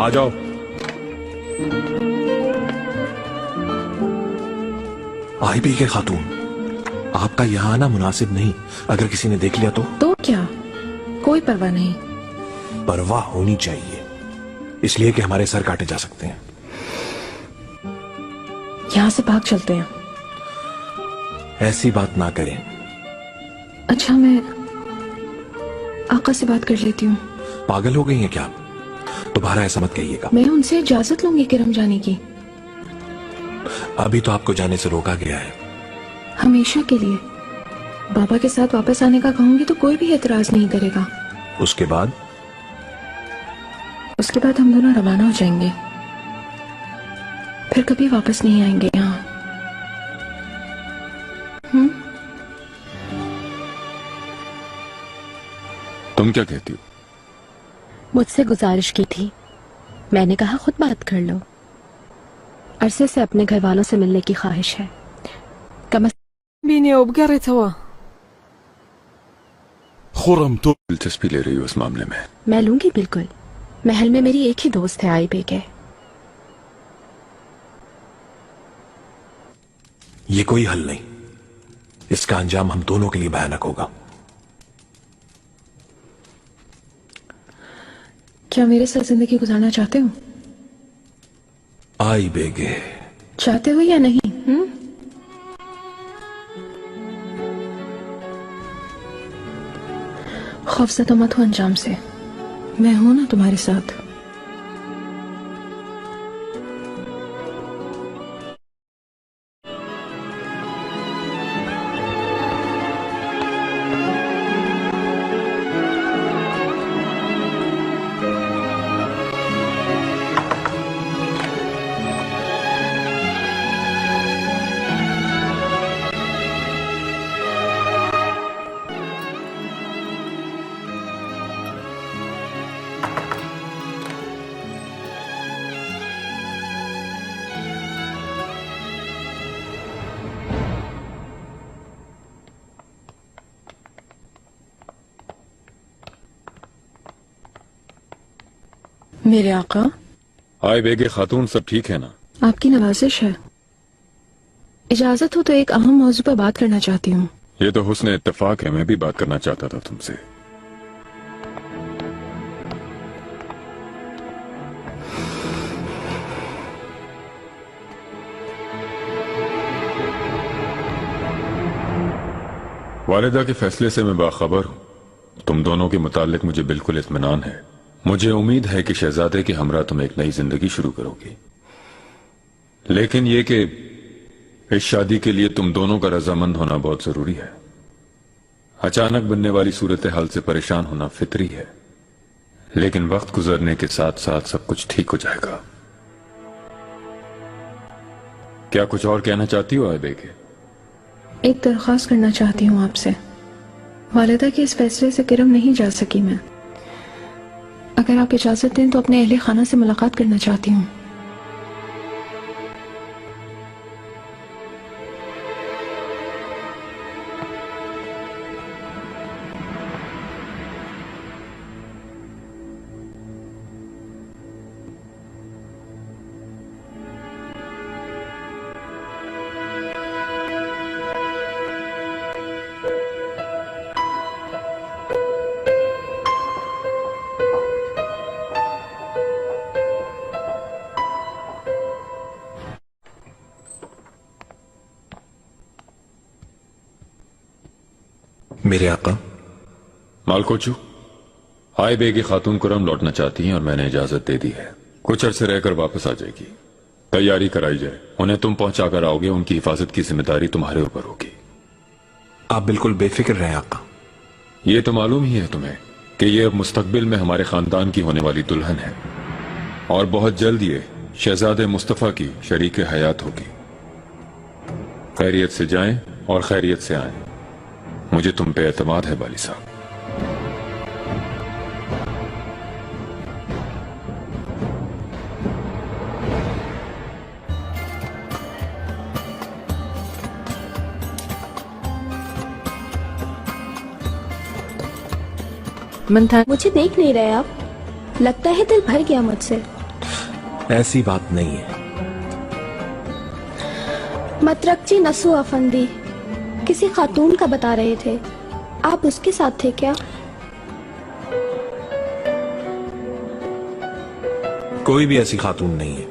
आ जाओ। आईबी के खातून, आपका यहाँ आना मुनासिब नहीं। अगर किसी ने देख लिया तो क्या? कोई परवाह नहीं। परवाह होनी चाहिए, इसलिए कि हमारे सर काटे जा सकते हैं। यहाँ से भाग चलते हैं। ऐसी बात ना करें। अच्छा, मैं आका से बात कर लेती हूँ। पागल हो गई हैं क्या? दोबारा ऐसा मत कहिएगा। मैं उनसे इजाजत लूंगी किरम जाने की। अभी तो आपको जाने से रोका गया है। हमेशा के लिए। बाबा के साथ वापस आने का कहूंगी तो कोई भी एतराज नहीं करेगा। उसके बाद हम दोनों रवाना हो जाएंगे, फिर कभी वापस नहीं आएंगे यहाँ। तुम क्या कहती हो? मुझसे गुजारिश की थी, मैंने कहा खुद बात कर लो। अरसे से अपने घर वालों से मिलने की ख्वाहिश है। खुरम तो दिलचस्पी ले रही हो इस मामले में? मैं लूंगी बिल्कुल। महल में मेरी एक ही दोस्त है, आई बेगे। ये कोई हल नहीं। इसका अंजाम हम दोनों के लिए भयानक होगा। क्या मेरे साथ जिंदगी गुजारना चाहते हो? आई बेगे, चाहते हो या नहीं? खौफज़दा मत हो अंजाम से। मैं हूं ना तुम्हारे साथ। मेरे आका। हाय बेगे खातून, सब ठीक है ना? आपकी नवाजिश है। इजाजत हो तो एक अहम मौजू पर बात करना चाहती हूँ। ये तो हुस्न इत्तेफाक है, मैं भी बात करना चाहता था तुमसे। वालिदा के फैसले से मैं बाखबर हूं। तुम दोनों के मुतालिक मुझे बिल्कुल इत्मीनान है। मुझे उम्मीद है कि शहजादे के हमरा तुम एक नई जिंदगी शुरू करोगी। लेकिन यह कि इस शादी के लिए तुम दोनों का रजामंद होना बहुत जरूरी है। अचानक बनने वाली सूरत हाल से परेशान होना फितरी है, लेकिन वक्त गुजरने के साथ साथ सब कुछ ठीक हो जाएगा। क्या कुछ और कहना चाहती हो आयबे के? एक दरख्वास्त करना चाहती हूँ आपसे। वालिदा के इस फैसले से किरम नहीं जा सकी मैं। अगर आप इजाजत दें तो अपने अहले खाना से मुलाकात करना चाहती हूँ। मेरे आका। मालकोचू, हाय बेगी खातून कुरम लौटना चाहती हैं और मैंने इजाजत दे दी है। कुछ अरसे रहकर वापस आ जाएगी। तैयारी कराई जाए। उन्हें तुम पहुंचाकर आओगे, उनकी हिफाजत की जिम्मेदारी तुम्हारे ऊपर होगी। आप बिल्कुल बेफिक्र रहें आका। ये तो मालूम ही है तुम्हें कि ये अब मुस्तकबिल में हमारे खानदान की होने वाली दुल्हन है और बहुत जल्द ये शहजादे मुस्तफा की शरीक हयात होगी। खैरियत से जाएं और खैरियत से आएं। मुझे तुम पे एतमाद है बाली साहब। मुझे देख नहीं रहे आप? लगता है दिल भर गया मुझसे। ऐसी बात नहीं है। मतरकची नसू अफंदी किसी खातून का बता रहे थे, आप उसके साथ थे क्या? कोई भी ऐसी खातून नहीं है,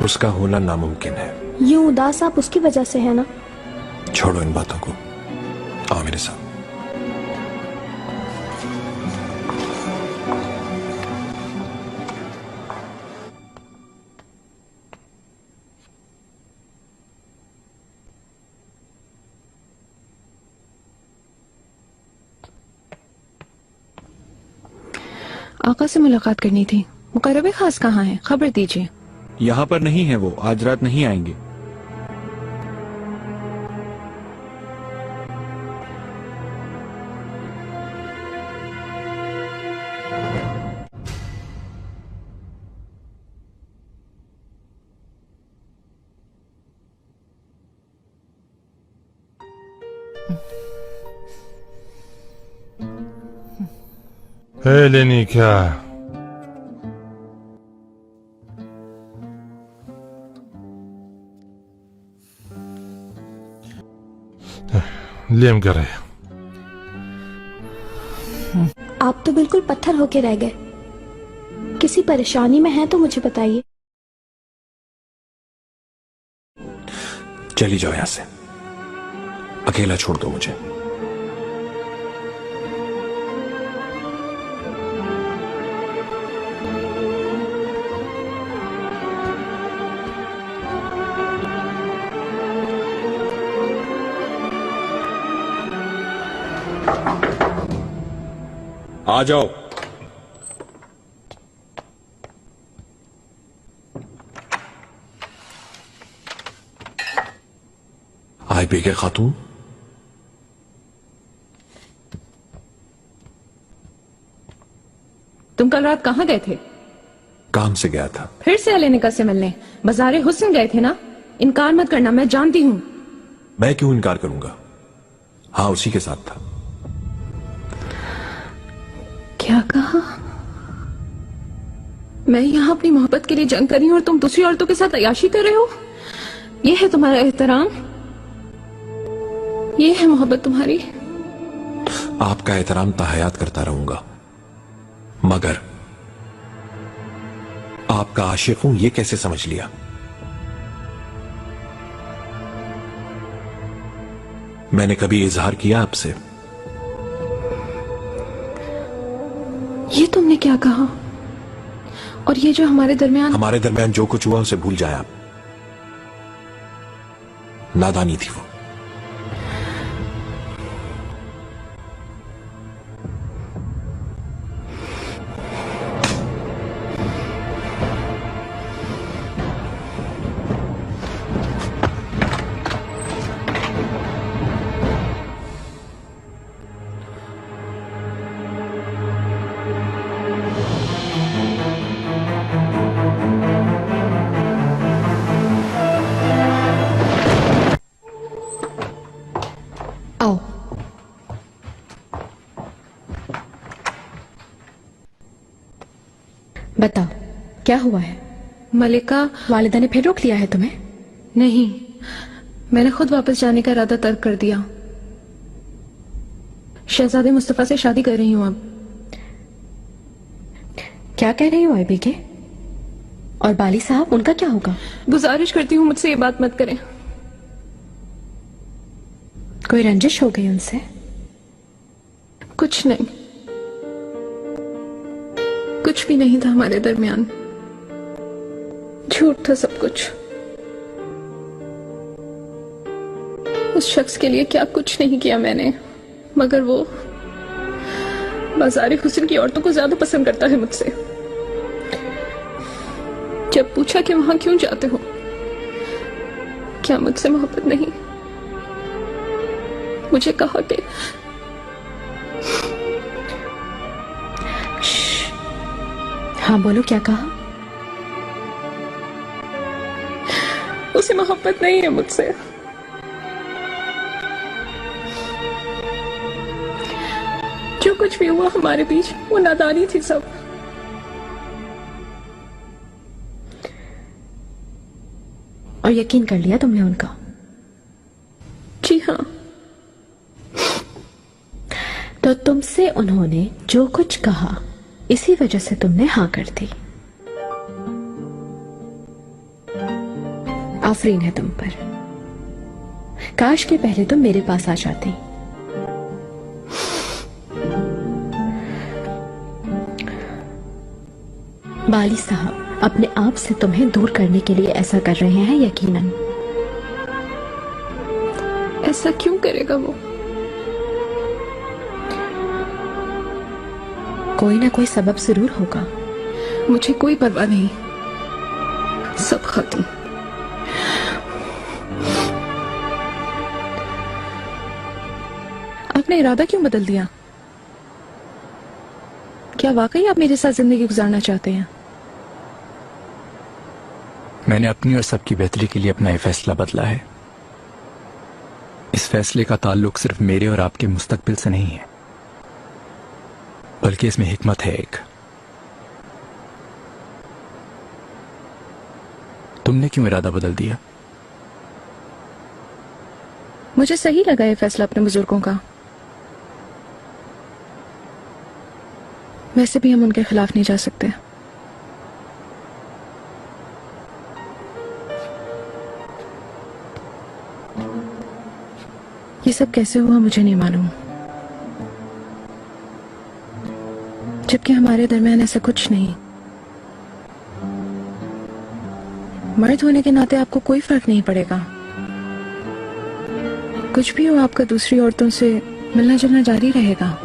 उसका होना नामुमकिन है। यूं उदास आप उसकी वजह से है ना? छोड़ो इन बातों को, आओ मेरे साथ। आका से मुलाकात करनी थी। मुकर्रब खास कहाँ है, खबर दीजिए। यहाँ पर नहीं है वो, आज रात नहीं आएंगे। लेनी क्या लेम करे। आप तो बिल्कुल पत्थर होके रह गए। किसी परेशानी में हैं तो मुझे बताइए। चली जाओ यहां से, अकेला छोड़ दो मुझे। आ जाओ। आई बेगे खातून, तुम कल रात कहाँ गए थे? काम से गया था। फिर से अली निका से मिलने बाजारे हुस्न गए थे ना? इनकार मत करना, मैं जानती हूँ। मैं क्यों इनकार करूंगा? हाँ, उसी के साथ था। क्या कहा? मैं यहाँ अपनी मोहब्बत के लिए जंग कर रही हूँ और तुम दूसरी औरतों के साथ अय्याशी कर रहे हो? ये है तुम्हारा एहतराम? ये है मोहब्बत तुम्हारी? आपका एहतराम ताहयात करता रहूंगा, मगर आपका आशिक हूं ये कैसे समझ लिया? मैंने कभी इजहार किया आपसे? ये तुमने क्या कहा? और ये जो हमारे दरमियान जो कुछ हुआ उसे भूल जाए आप। नादानी थी वो। आओ। बताओ क्या हुआ है? मलिका, वालिदा ने फिर रोक लिया है तुम्हें? नहीं, मैंने खुद वापस जाने का इरादा तर्क कर दिया। शहजादे मुस्तफा से शादी कर रही हूं अब। क्या कह रही हो आईबी के? और बाली साहब, उनका क्या होगा? गुजारिश करती हूँ मुझसे ये बात मत करें। कोई रंजिश हो गई उनसे? कुछ नहीं, कुछ भी नहीं था हमारे दरमियान। झूठ था सब कुछ। उस शख्स के लिए क्या कुछ नहीं किया मैंने, मगर वो बाजारी हुस्न की औरतों को ज्यादा पसंद करता है मुझसे। जब पूछा कि वहां क्यों जाते हो, क्या मुझसे मोहब्बत नहीं, मुझे कहा कि हाँ बोलो, क्या कहा? उसे मोहब्बत नहीं है मुझसे। जो कुछ भी हुआ हमारे बीच वो नादानी थी सब। और यकीन कर लिया तुमने उनका? जी हाँ। तो तुमसे उन्होंने जो कुछ कहा इसी वजह से तुमने हाँ कर दी। आफरीन है तुम पर। काश के पहले तुम मेरे पास आ जाती। बाली साहब अपने आप से तुम्हें दूर करने के लिए ऐसा कर रहे हैं यकीनन। ऐसा क्यों करेगा वो? कोई ना कोई सबब जरूर होगा। मुझे कोई परवाह नहीं, सब खत्म। आपने इरादा क्यों बदल दिया? क्या वाकई आप मेरे साथ जिंदगी गुजारना चाहते हैं? मैंने अपनी और सबकी बेहतरी के लिए अपना ये फैसला बदला है। इस फैसले का ताल्लुक सिर्फ मेरे और आपके मुस्तकबिल से नहीं है, बल्कि इसमें हिकमत है एक। तुमने क्यों इरादा बदल दिया? मुझे सही लगा ये फैसला अपने बुजुर्गों का। वैसे भी हम उनके खिलाफ नहीं जा सकते। ये सब कैसे हुआ मुझे नहीं मालूम, जबकि हमारे दरमियान ऐसा कुछ नहीं। मर्द होने के नाते आपको कोई फर्क नहीं पड़ेगा। कुछ भी हो, आपका दूसरी औरतों से मिलना जुलना जारी रहेगा।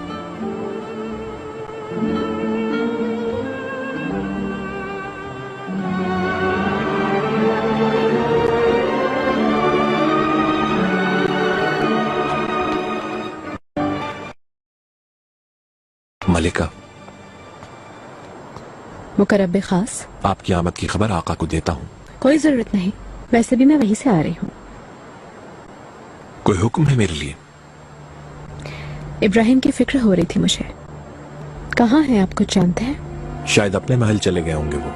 मलिका, मुकर्रब खास, आपकी आमद की खबर आका को देता हूँ। कोई जरूरत नहीं, वैसे भी मैं वहीं से आ रही हूँ। कोई हुक्म है मेरे लिए? इब्राहिम की फिक्र हो रही थी मुझे। कहाँ है आप कुछ जानते हैं? शायद अपने महल चले गए होंगे वो।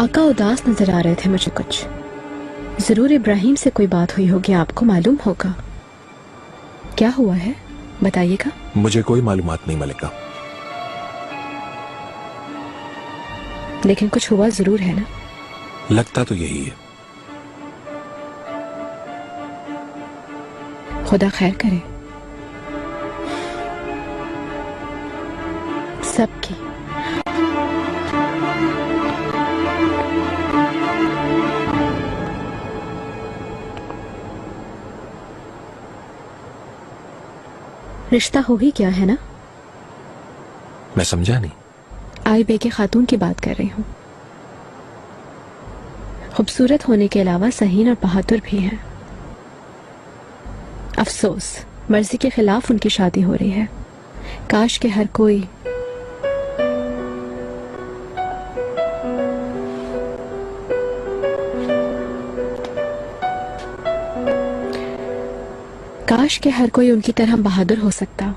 आका उदास नजर आ रहे थे मुझे कुछ। जरूर इब्राहिम से कोई बात हुई होगी, आपको मालूम होगा। क्या हुआ है बताइएगा। मुझे कोई मालूमात नहीं मलिका। लेकिन कुछ हुआ जरूर है ना? लगता तो यही है। खुदा खैर करे सबकी। रिश्ता हो ही क्या है ना? मैं समझा नहीं। आई बेके खातून की बात कर रही हूँ। खूबसूरत होने के अलावा सहीन और बहादुर भी हैं। अफसोस मर्जी के खिलाफ उनकी शादी हो रही है। काश के हर कोई उनकी तरह बहादुर हो सकता।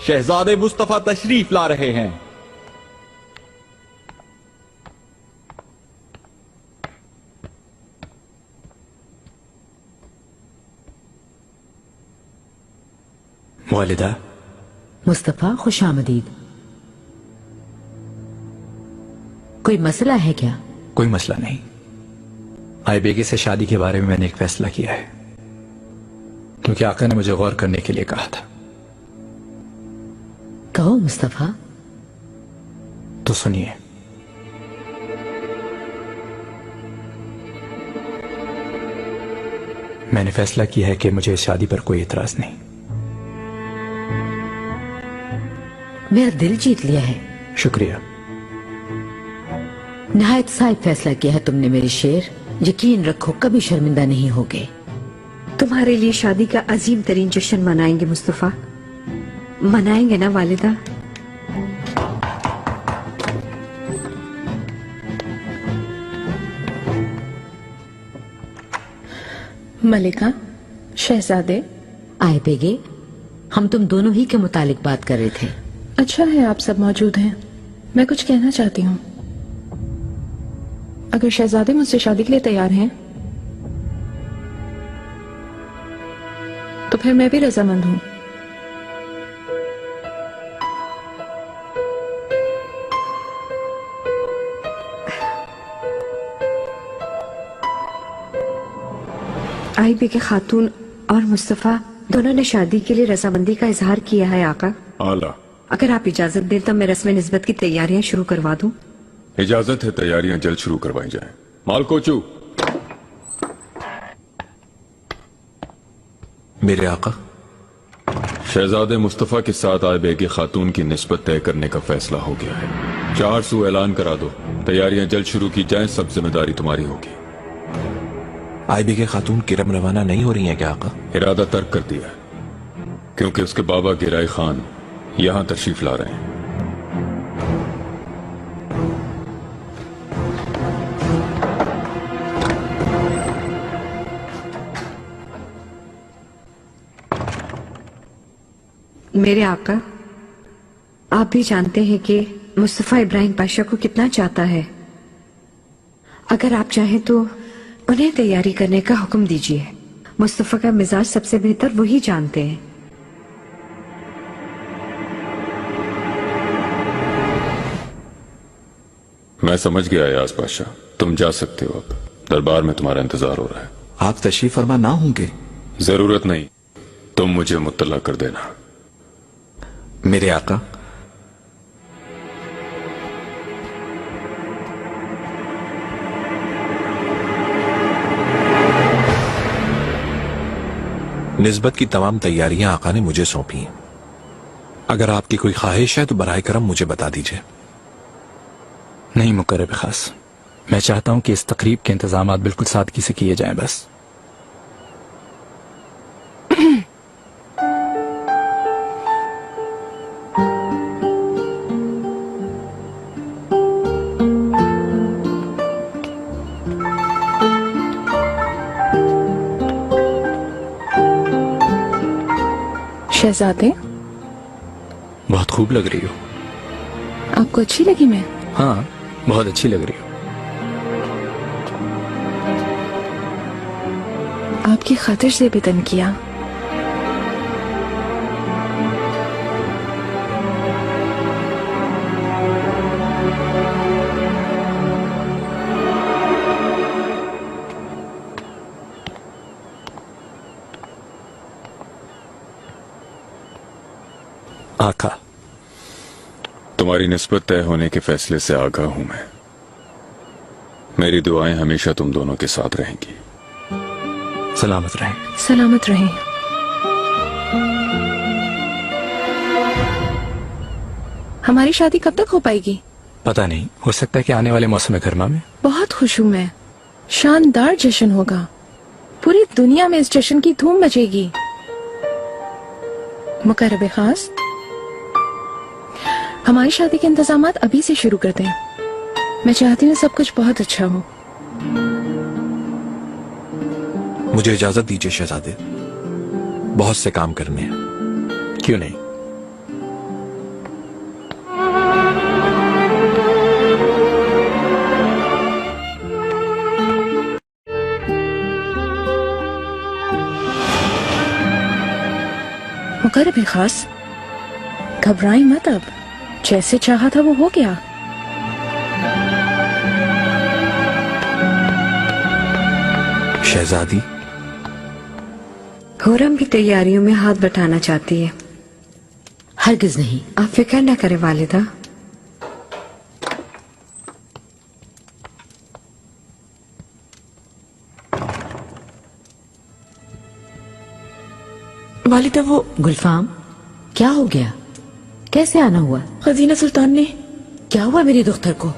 शहजादे मुस्तफा तशरीफ ला रहे हैं। वालिदा। मुस्तफा खुश आमदीद। कोई मसला है क्या? कोई मसला नहीं। आई बेगे से शादी के बारे में मैंने एक फैसला किया है, क्योंकि आका ने मुझे गौर करने के लिए कहा था। कहो मुस्तफा। तो सुनिए। मैंने फैसला किया है कि मुझे इस शादी पर कोई इतराज नहीं। मेरा दिल जीत लिया है। शुक्रिया। नहायत साहिब फैसला किया है तुमने मेरे शेर। यकीन रखो कभी शर्मिंदा नहीं होगे। तुम्हारे लिए शादी का अजीम तरीन जश्न मनाएंगे मुस्तफा। मनाएंगे ना वालिदा? मलिका, शहजादे। आए बेगे, हम तुम दोनों ही के मुतालिक बात कर रहे थे। अच्छा है आप सब मौजूद हैं। मैं कुछ कहना चाहती हूँ। अगर शहजादे मुझसे शादी के लिए तैयार हैं तो फिर मैं भी रजामंद हूँ। आई बेगे खातून और मुस्तफा दोनों ने शादी के लिए रजामंदी का इजहार किया है आका। आला, अगर आप इजाजत दें तो मैं रस्म निस्बत की तैयारियां शुरू करवा दूं। इजाजत है, तैयारियां जल्द शुरू करवाई जाएं। मालकोचू। मेरे आका, शहजादे मुस्तफा के साथ आए बेगे खातून की निस्बत तय करने का फैसला हो गया है। 400 ऐलान करा दो, तैयारियां जल्द शुरू की जाएं, सब जिम्मेदारी तुम्हारी होगी। आईबी के खातून किरम रवाना नहीं हो रही हैं क्या आका? इरादा तर्क कर दिया है, क्योंकि उसके बाबा गिराई खान यहां तशरीफ ला रहे हैं। मेरे आका, आप भी जानते हैं कि मुस्तफा इब्राहिम पाशा को कितना चाहता है। अगर आप चाहें तो उन्हें तैयारी करने का हुक्म दीजिए। मुस्तफा का मिजाज सबसे बेहतर वही जानते हैं। मैं समझ गया यास पाशा, तुम जा सकते हो। अब दरबार में तुम्हारा इंतजार हो रहा है। आप तशरीफ फरमा ना होंगे? जरूरत नहीं, तुम मुझे मुत्तला कर देना। मेरे आका, निस्बत की तमाम तैयारियां आका ने मुझे सौंपी हैं। अगर आपकी कोई ख्वाहिश है तो बराए करम मुझे बता दीजिए। नहीं मुकर्रब खास, मैं चाहता हूं कि इस तकरीब के इंतजाम बिल्कुल सादगी से किए जाएं बस। शहजादे, बहुत खूब लग रही हो। आपको अच्छी लगी मैं? हाँ, बहुत अच्छी लग रही हो। आपकी खातिर से भी तन किया। आका, तुम्हारी निस्बत तय होने के फैसले से आगाह हूं मैं। मेरी दुआएं हमेशा तुम दोनों के साथ रहेंगी। सलामत रहें। सलामत रहें। हमारी शादी कब तक हो पाएगी? पता नहीं, हो सकता है कि आने वाले मौसम गर्मा में। बहुत खुश हूँ मैं। शानदार जश्न होगा। पूरी दुनिया में इस जश्न की धूम मचेगी। मुकर्रब खास, हमारी शादी के इंतजामात अभी से शुरू कर दें। मैं चाहती हूँ सब कुछ बहुत अच्छा हो। मुझे इजाजत दीजिए शहजादे, बहुत से काम करने हैं। क्यों नहीं? मुकर्रब खास, घबराई मत। अब जैसे चाहा था वो हो गया। शहजादी, हुरम भी तैयारियों में हाथ बटाना चाहती है। हरगिज नहीं। आप फिक्र न करें वालिदा। वालिदा, वो गुलफाम, क्या हो गया? कैसे आना हुआ? खजीना सुल्तान ने। क्या हुआ मेरी दुख्तर को?